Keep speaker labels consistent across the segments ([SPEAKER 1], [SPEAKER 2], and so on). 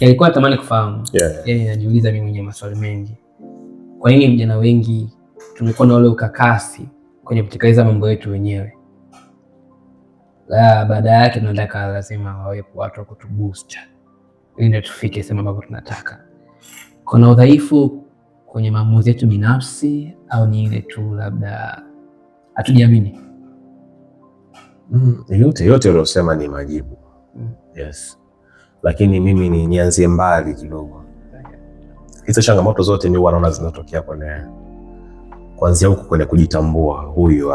[SPEAKER 1] Nilikuwa natamani kufahamu. Yaani najiuliza mimi mwenyewe maswali mengi. Kwa nini vijana wengi tumekuwa na ule ukakasi kwenye kutekeleza mambo yetu wenyewe? Baada yake tunataka lazima wawepo watu wa kutuboost ili ndio tufike sehemu ambapo tunataka. Kuna udhaifu kwenye maamuzi yetu binafsi au ni ile tu labda hatujiamini?
[SPEAKER 2] Yote uliosema ni majibu. Yes. Lakini mimi nianzie mbali kidogo. Hizo changamoto zote mimi wanaona zinatokea kuanzia huko kwenye kujitambua huyu.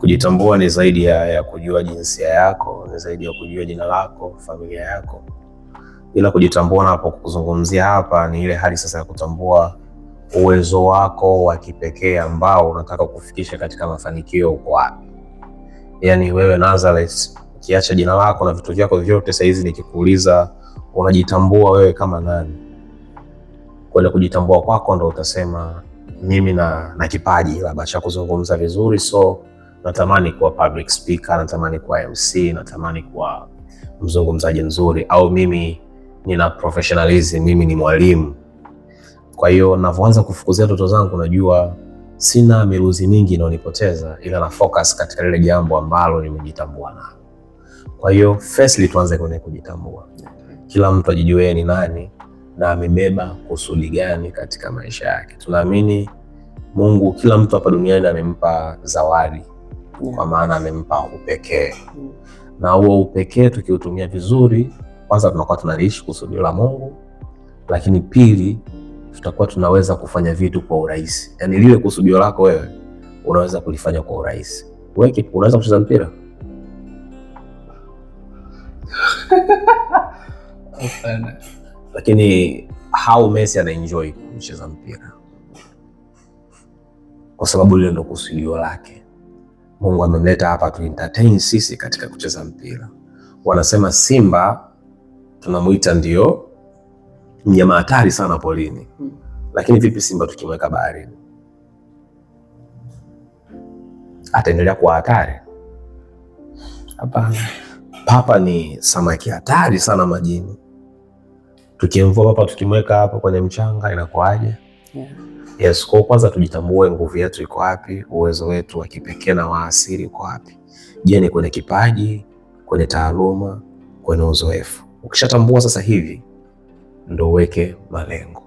[SPEAKER 2] Kujitambua ni zaidi ya kujua jinsia yako, ni zaidi ya kujua jina lako, familia yako. Ila kujitambua napo kuzungumzia hapa ni ile hali sasa ya kutambua uwezo wako wa kipekee ambao unataka kufikisha katika mafanikio uko wapi. Yaani wewe Nazareth, kiacha jina lako na vitu vyako vyote, sasa hizi nikikuuliza unajitambua wewe kama nani? Kwa kujitambua kwako ndo utasema mimi na kipaji labda cha kuzungumza vizuri, so natamani kuwa public speaker, natamani kuwa MC, natamani kuwa mzungumzaji mzuri, au mimi nina professionalism, mimi ni mwalimu. Kwa hiyo ninapoanza kufukuzia ndoto zangu najua sina miruzi mingi inaonipoteza, ila na focus katika lile jambo ambalo nimejitambua nalo. Kwa hiyo firstly tuanze kwenye kujitambua. Kila mtu ajijue ni nani na amebeba kusudi gani katika maisha yake. Tunaamini Mungu kila mtu hapa duniani amempa zawadi, kwa maana amempa upekee. Na huo upekee tukiutumia vizuri, kwanza tunakuwa tunaishi kusudi la Mungu, lakini pili tutakuwa tunaweza kufanya vitu kwa urahisi. Yaani lile kusudi lako wewe unaweza kulifanya kwa urahisi. Wewe unaweza kucheza mpira? Lakini how Messi ana enjoy kucheza mpira? Kwa sababu lile ndo kusudi lake. Mungu amemleta hapa tu entertain sisi katika kucheza mpira. Wanasema simba tunamuita ndio mnyama hatari sana polini. Lakini vipi simba tukimweka baharini? Ataendelea kuwa hatari? Hapana. Papa ni samaki hatari sana majini. Tukimvua papa tukimweka hapa kwenye mchanga inakuaje? Yes, kwa kwanza tujitambue nguvu yetu iko wapi, uwezo wetu wa kipekee na wa asili uko wapi. Je, ni kwenye kipaji, kwenye taaluma, kwenye uzoefu? Ukishatambua sasa hivi ndo uweke malengo.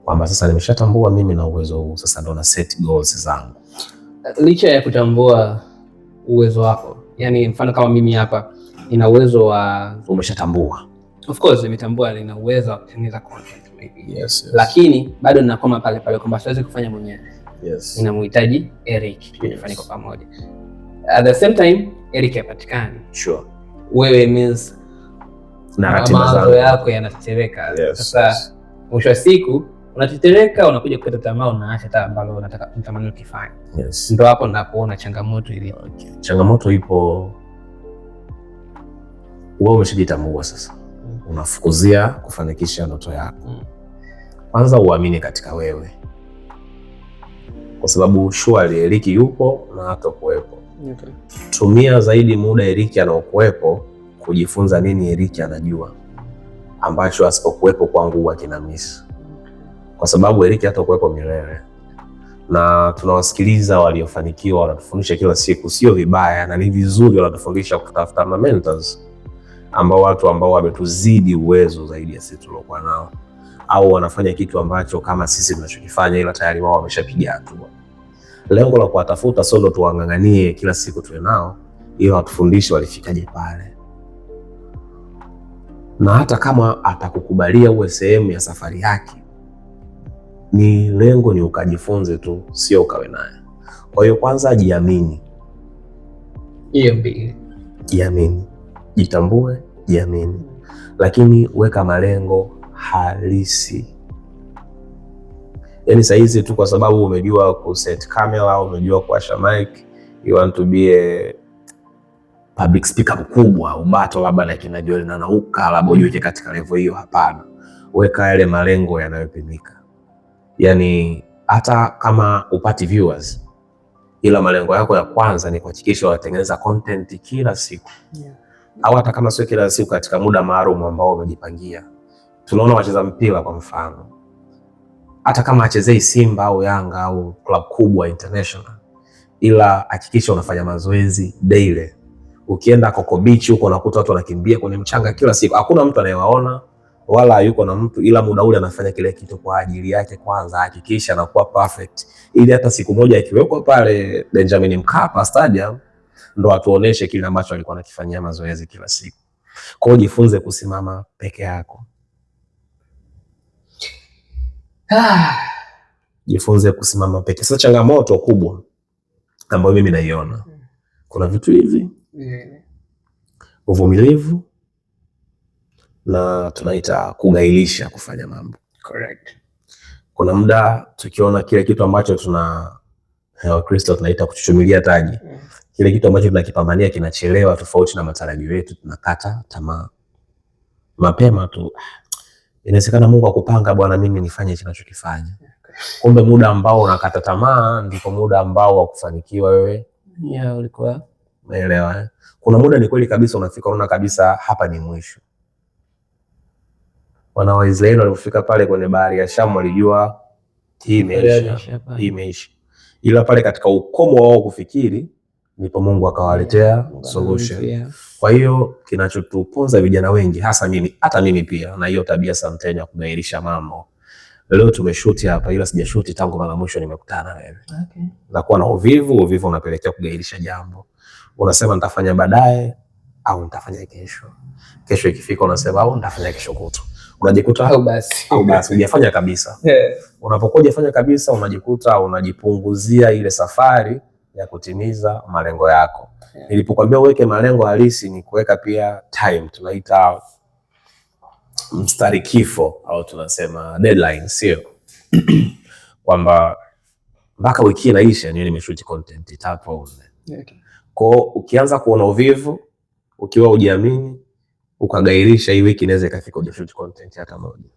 [SPEAKER 2] Kwamba sasa nimeshatambua mimi na uwezo huu, sasa ndo na set goals zangu.
[SPEAKER 1] Licha ya kutambua uwezo wako, yani mfano kama mimi hapa nina uwezo wa,
[SPEAKER 2] umeshatambua.
[SPEAKER 1] Of course nimetambua nina uwezo wa kutengeneza content maybe.
[SPEAKER 2] Yes.
[SPEAKER 1] Lakini bado ninakoma pale kwamba siwezi kufanya mwenyewe.
[SPEAKER 2] Yes.
[SPEAKER 1] Ninamhitaji Eric tufanye kwa pamoja. At the same time Eric hapatikani.
[SPEAKER 2] Sure.
[SPEAKER 1] Wewe means
[SPEAKER 2] na ratiba
[SPEAKER 1] zangu yako yanatetereka. Sasa mwisho wa siku unatetereka, unakuja kukata tamaa, unaacha hata ambalo unataka kutamani ukifanya.
[SPEAKER 2] Yes.
[SPEAKER 1] Ndio hapo napoona changamoto ilipo.
[SPEAKER 2] Okay. Changamoto ipo wewe umeshajitambua sasa. Unafukuzia kufanikisha ndoto yako. Kwanza uamini katika wewe. Kwa sababu surely Eric yupo na hatakuwepo. Okay. Tumia zaidi muda Eric anaokuwepo kujifunza nini Eric anajua ambacho asipokuwepo kwangu huwa kinamisi. Kwa sababu Eric hatakuwepo milele. Na tunawasikiliza waliofanikiwa, wanatufundisha kila siku, sio vibaya na ni vizuri, wanatufundisha kutafuta mentors ambao watu ambao wametuzidi uwezo zaidi ya sisi tuliokuwa nao, au wanafanya kitu ambacho kama sisi tunachokifanya ila tayari wao wameshapiga hatua. Lengo la kuwatafuta sio ndo tuwanganganie kila siku tuwe nao, ila watufundishe walifikaje pale. Na hata kama atakukubalia uwe sehemu ya safari yake, ni lengo ni ukajifunze tu, sio ukawe naye. Kwa hiyo kwanza jiamini.
[SPEAKER 1] Hiyo mbili.
[SPEAKER 2] Jiamini. Jitambue, jiamini. Lakini weka malengo halisi. Yaani saizi tu kwa sababu umejua kuset camera, umejua kuwasha mic, you want to be a public speaker mkubwa, ubato labda na kina Joel na Nauka, labda uje katika level hiyo, hapana. Weka yale malengo yanayopimika. Yaani hata kama upati viewers, ila malengo yako ya kwanza ni kuhakikisha unatengeneza content kila siku. au hata kama sio kila siku, katika muda maalum ambao umejipangia. Tunaona wacheza mpira kwa mfano, hata kama achezei Simba au Yanga au club kubwa international, ila hakikisha unafanya mazoezi daily. Ukienda Coco Beach huko unakuta watu wanakimbia kwenye mchanga kila siku, hakuna mtu anayewaona wala yuko na mtu, ila muda ule anafanya kile kitu kwa ajili yake. Kwanza hakikisha anakuwa perfect, ili hata siku moja ikiwekwa pale Benjamin Mkapa Stadium ndo atuoneshe kile ambacho alikuwa anakifanyia mazoezi kila siku. Kwa hiyo jifunze kusimama peke yako. Jifunze kusimama peke. Sasa changamoto kubwa ambayo mimi naiona, kuna vitu hivi, uvumilivu na tunaita kugailisha kufanya mambo.
[SPEAKER 1] Correct.
[SPEAKER 2] Kuna muda tukiona kile kitu ambacho Wakristo tunaita kuchuchumilia taji, kile kitu ambacho tunakipambania kinachelewa tofauti na matarajio yetu, tunakata tamaa mapema tu. Inawezekana Mungu akupanga, bwana, mimi nifanye hicho ninachokifanya. Kumbe muda ambao unakata tamaa ndipo muda ambao wa kufanikiwa wewe.
[SPEAKER 1] Ulikuwa
[SPEAKER 2] umeelewa? Kuna muda ni kweli kabisa unafika unaona kabisa hapa ni mwisho. Wana wa Israeli walifika pale kwenye bahari ya Shamu walijua hii imeisha. Ila pale katika ukomo wao kufikiri ndipo Mungu akawaletea solution. Kwa hiyo kinachotuponza vijana wengi, hasa mimi, hata mimi pia na hiyo tabia sometimes ya kugairisha mambo. Leo tumeshuti hapa, ila sijashuti tangu mara mwisho nimekutana na wewe. Okay. Nakuwa na uvivu unapelekea kugairisha jambo. Unasema nitafanya baadaye au nitafanya kesho. Kesho ikifika unasema au nitafanya kesho kutwa. Unajikuta
[SPEAKER 1] au basi
[SPEAKER 2] hujafanya kabisa. Unapokuwa hujafanya kabisa unajikuta unajipunguzia ile safari ya kutimiza malengo yako. Nilipokuambia uweke malengo halisi ni kuweka pia time, tunaita mstari kifo au tunasema deadline, sio kwamba mpaka wiki inaisha niwe nimeshoot content itapo. Okay. Kwa ukianza kuona uvivu, ukiwa hujiamini, ukagairisha hii wiki inaweza ikafika hujashoot content hata moja.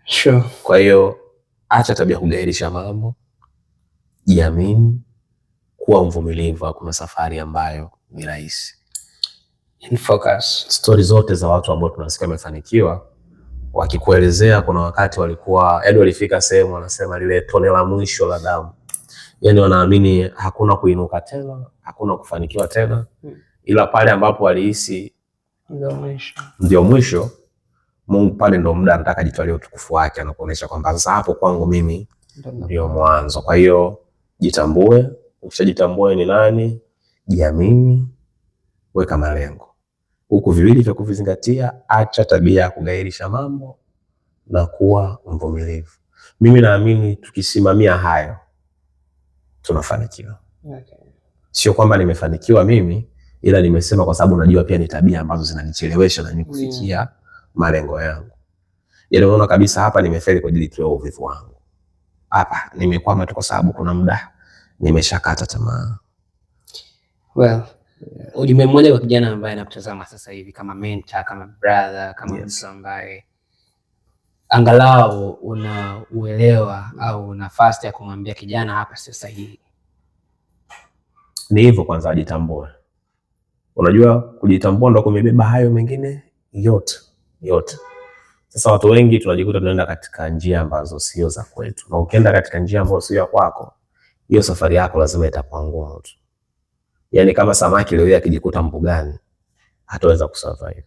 [SPEAKER 1] Sure.
[SPEAKER 2] Kwa hiyo acha tabia kugairisha mambo, jiamini, kuwa mvumilivu. Hakuna safari ambayo ni rahisi.
[SPEAKER 1] In focus.
[SPEAKER 2] Story zote za watu ambao tunasikia wamefanikiwa wakikuelezea kuna wakati walikuwa walifika sehemu wanasema lile tone la mwisho la damu. Yaani wanaamini hakuna kuinuka tena, hakuna kufanikiwa tena. Ila pale ambapo walihisi ndio mwisho, Mungu pale ndo muda anataka jitwalie utukufu wake, anakuonesha kwamba sasa hapo kwangu mimi ndio mwanzo. Kwa hiyo jitambue, ukishajitambua ni nani, jiamini, weka malengo. Huku viwili vya kuvizingatia, acha tabia ya kugairisha mambo na kuwa mvumilivu. Mimi naamini tukisimamia hayo tunafanikiwa. Okay. Sio kwamba nimefanikiwa mimi, ila nimesema kwa sababu najua pia ni tabia ambazo zinanichelewesha na nikufikia malengo yangu. Yaani unaona kabisa hapa nimefeli kwa ajili ya uvivu wangu. Hapa nimekwama tu kwa sababu kuna muda nimeshakata tamaa.
[SPEAKER 1] Well, ujumbe mmoja kwa kijana ambaye anakutazama sasa hivi kama mentor, kama brother, kama mtu ambaye angalau una uelewa au nafasi ya kumwambia kijana hapa sasa hivi.
[SPEAKER 2] Ni hivyo, kwanza ajitambue. Unajua kujitambua ndo kumebeba hayo mengine yote. Sasa watu wengi tunajikuta tunaenda katika njia ambazo sio za kwetu. Na ukienda katika njia ambazo sio ya kwako, hiyo safari yako lazima itakuwa ngumu tu. Yaani kama samaki leo akijikuta mbugani, hataweza kusurvive.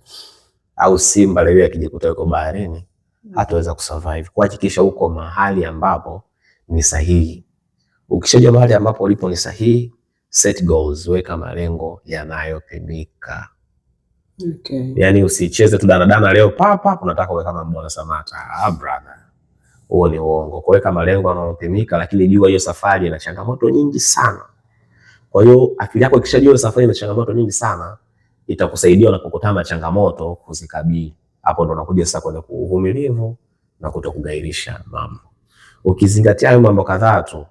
[SPEAKER 2] Au simba leo akijikuta yuko baharini, hataweza kusurvive. Kuhakikisha uko mahali ambapo ni sahihi. Ukishajua mahali ambapo ulipo ni sahihi, set goals, weka malengo yanayopimika. Okay. Yaani usicheze tu danadana leo papa unataka uwe kama Mbwana Samata. Brother. Huo ni uongo. Kuweka malengo yanayopimika, lakini jua hiyo safari ina changamoto nyingi sana. Kwa hiyo akili yako ikishajua safari ina changamoto nyingi sana, itakusaidia unapokutana na changamoto kuzikabili. Hapo ndo unakuja sasa kwenye uvumilivu na kutokugairisha mambo. Ukizingatia hayo mambo kadhaa tu,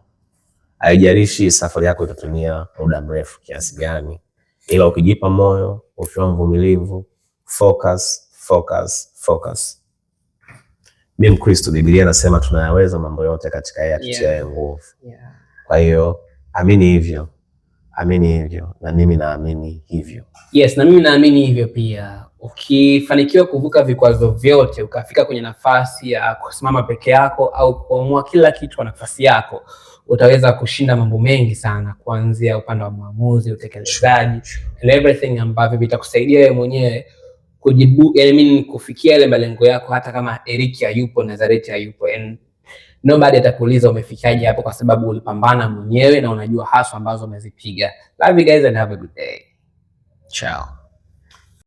[SPEAKER 2] haijalishi safari yako itatumia muda mrefu kiasi gani, ila ukijipa moyo, ukiwa mvumilivu, focus. Mimi Mkristo, Biblia inasema tunayaweza mambo yote katika yeye atutiaye nguvu. Kwa hiyo amini hivyo. amini hivyo na mimi naamini hivyo.
[SPEAKER 1] Yes, na mimi naamini hivyo pia. Ukifanikiwa kuvuka vikwazo vyote ukafika kwenye nafasi ya kusimama peke yako au kuamua kila kitu kwa nafasi yako, utaweza kushinda mambo mengi sana, kuanzia upande wa maamuzi, utekelezaji, and everything ambavyo vitakusaidia wewe mwenyewe kufikia ile malengo yako, hata kama Eric hayupo, Nazareth hayupo, and nobody atakuuliza umefikiaje hapo, kwa sababu ulipambana mwenyewe na unajua haswa ambazo umezipiga. Love you guys and have a good day. Ciao.